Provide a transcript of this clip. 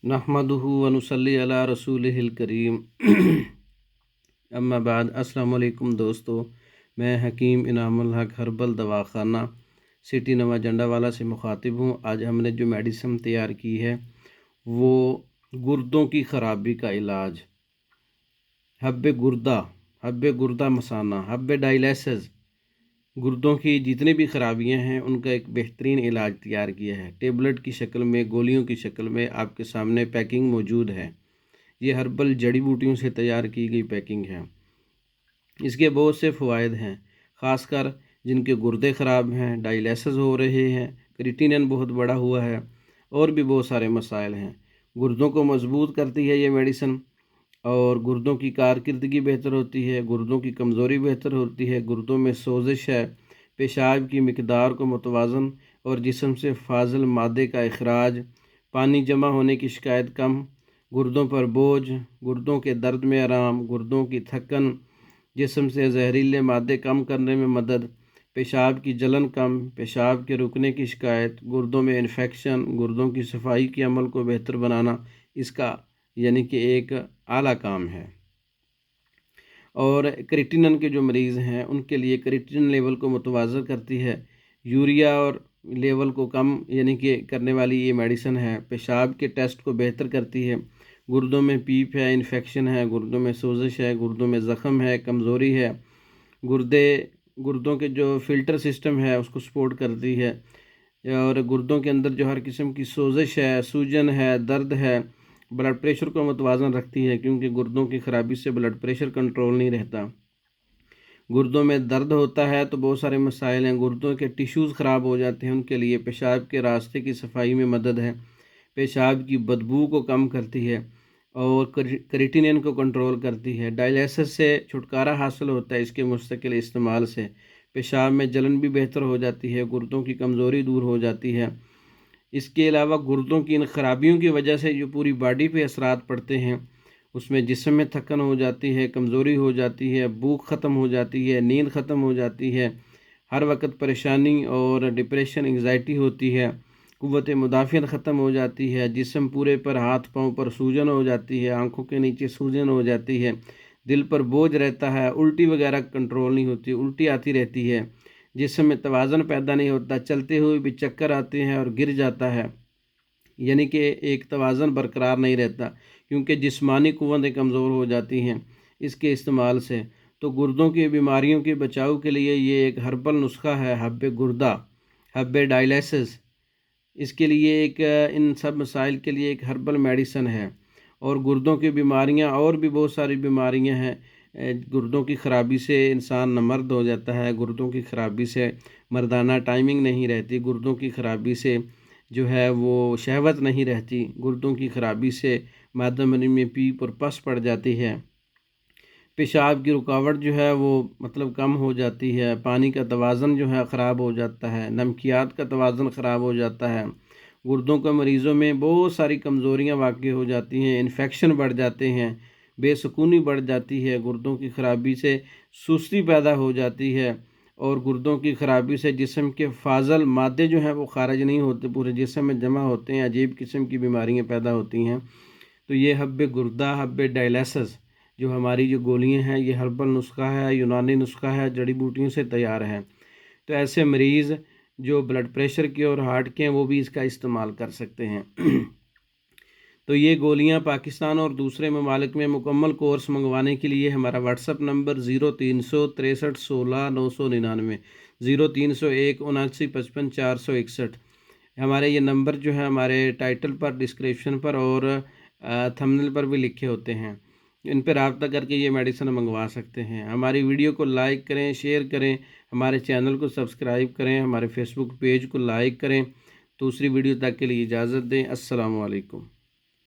नहमदुहु व नुसल्ली अला रसूलिहिल करीम अम्मा बाद। अस्सलाम वालेकुम दोस्तों, मैं हकीम इनामुल हक हर्बल दवाखाना सिटी नवा जंडावाला से मुखातिब हूँ। आज हमने जो मेडिसिन तैयार की है वो गुर्दों की ख़राबी का इलाज हब्बे गुर्दा मसाना हब्बे डायलिसिस, गुर्दों की जितनी भी ख़राबियां हैं उनका एक बेहतरीन इलाज तैयार किया है। टेबलेट की शक्ल में, गोलियों की शक्ल में आपके सामने पैकिंग मौजूद है। ये हर्बल जड़ी बूटियों से तैयार की गई पैकिंग है। इसके बहुत से फ़वाइद हैं, ख़ासकर जिनके गुर्दे ख़राब हैं, डायलिसिस हो रहे हैं, क्रिएटिनिन बहुत बड़ा हुआ है और भी बहुत सारे मसाइल हैं। गुर्दों को मजबूत करती है ये मेडिसिन और गुर्दों की कारकर्दगी बेहतर होती है, गुर्दों की कमज़ोरी बेहतर होती है, गुर्दों में सोजिश है, पेशाब की मिकदार को मुतवाज़न और जिस्म से फाजिल मादे का इखराज, पानी जमा होने की शिकायत कम, गुर्दों पर बोझ, गुर्दों के दर्द में आराम, गुर्दों की थकन, जिस्म से जहरीले मादे कम करने में मदद, पेशाब की जलन कम, पेशाब के रुकने की शिकायत, गुर्दों में इन्फेक्शन, गुर्दों की सफाई के अमल को बेहतर बनाना इसका यानी कि एक आला काम है। और क्रिएटिनिन के जो मरीज़ हैं उनके लिए क्रिएटिनिन लेवल को मुतवाज़न करती है। यूरिया और लेवल को कम यानी कि करने वाली ये मेडिसिन है। पेशाब के टेस्ट को बेहतर करती है। गुर्दों में पीप है, इन्फेक्शन है, गुर्दों में सोजिश है, गुर्दों में ज़ख़म है, कमज़ोरी है, गुर्दों के जो फ़िल्टर सिस्टम है उसको सपोर्ट करती है। और गुर्दों के अंदर जो हर किस्म की सोजिश है, सूजन है, दर्द है, ब्लड प्रेशर को मुतवाज़न रखती है, क्योंकि गुर्दों की ख़राबी से ब्लड प्रेशर कंट्रोल नहीं रहता। गुर्दों में दर्द होता है तो बहुत सारे मसाइल हैं। गुर्दों के टिश्यूज़ ख़राब हो जाते हैं, उनके लिए पेशाब के रास्ते की सफाई में मदद है। पेशाब की बदबू को कम करती है और क्रिएटिनिन को कंट्रोल करती है। डायलिसिस से छुटकारा हासिल होता है इसके मुस्तकिल इस्तेमाल से। पेशाब में जलन भी बेहतर हो जाती है, गुर्दों की कमज़ोरी दूर हो जाती है। इसके अलावा गुर्दों की इन खराबियों की वजह से जो पूरी बॉडी पे असरात पड़ते हैं, उसमें जिस्म में थकन हो जाती है, कमज़ोरी हो जाती है, भूख ख़त्म हो जाती है, नींद ख़त्म हो जाती है, हर वक्त परेशानी और डिप्रेशन, एंग्जाइटी होती है, क़ुव्वत मुदाफ़ियत ख़त्म हो जाती है, जिस्म पूरे पर, हाथ पाँव पर सूजन हो जाती है, आँखों के नीचे सूजन हो जाती है, दिल पर बोझ रहता है, उल्टी वगैरह कंट्रोल नहीं होती, उल्टी आती रहती है, जिस्म में तवाज़न पैदा नहीं होता, चलते हुए भी चक्कर आते हैं और गिर जाता है, यानी कि एक तवाज़न बरकरार नहीं रहता, क्योंकि जिस्मानी क़ुव्वतें कमज़ोर हो जाती हैं इसके इस्तेमाल से। तो गुर्दों की बीमारियों के बचाव के लिए ये एक हर्बल नुस्खा है, हब्बे गुर्दा, हब्बे डायलिसिस। इसके लिए एक इन सब मसाइल के लिए एक हर्बल मेडिसिन है। और गुर्दों की बीमारियां और भी बहुत सारी बीमारियां हैं। गुर्दों की ख़राबी से इंसान नामर्द हो जाता है, गुर्दों की ख़राबी से मर्दाना टाइमिंग नहीं रहती, गुर्दों की ख़राबी से जो है वो शहवत नहीं रहती, गुर्दों की ख़राबी से मादमनी में पीप और पस पड़ जाती है, पेशाब की रुकावट जो है वो मतलब कम हो जाती है, पानी का तवाज़न जो है ख़राब हो जाता है, नमकियात का तवाज़न ख़राब हो जाता है, गुर्दों के मरीज़ों में बहुत सारी कमज़ोरियाँ वाक़ई हो जाती हैं, इन्फेक्शन बढ़ जाते हैं, बेसुकूनी बढ़ जाती है, गुर्दों की ख़राबी से सुस्ती पैदा हो जाती है और गुर्दों की ख़राबी से जिस्म के फाजल मादे जो हैं वो खारिज नहीं होते, पूरे जिस्म में जमा होते हैं, अजीब किस्म की बीमारियाँ पैदा होती हैं। तो ये हब्बे गुर्दा, हब्बे डायलिसिस जो हमारी जो गोलियां हैं, ये हर्बल नुस्खा है, यूनानी नुस्खा है, जड़ी बूटियों से तैयार है। तो ऐसे मरीज़ जो ब्लड प्रेशर के और हार्ट के हैं वो भी इसका इस्तेमाल कर सकते हैं। तो ये गोलियां पाकिस्तान और दूसरे ममालिक में मुकम्मल कोर्स मंगवाने के लिए हमारा व्हाट्सअप नंबर 036316 999 0301 7955 461। हमारे ये नंबर जो है हमारे टाइटल पर, डिस्क्रिप्शन पर और थंबनेल पर भी लिखे होते हैं। इन पर रब्ता करके ये मेडिसिन मंगवा सकते हैं। हमारी वीडियो को लाइक करें, शेयर करें, हमारे चैनल को सब्सक्राइब करें, हमारे फेसबुक पेज को लाइक करें। दूसरी वीडियो तक के लिए इजाज़त दें। अस्सलामु अलैकुम।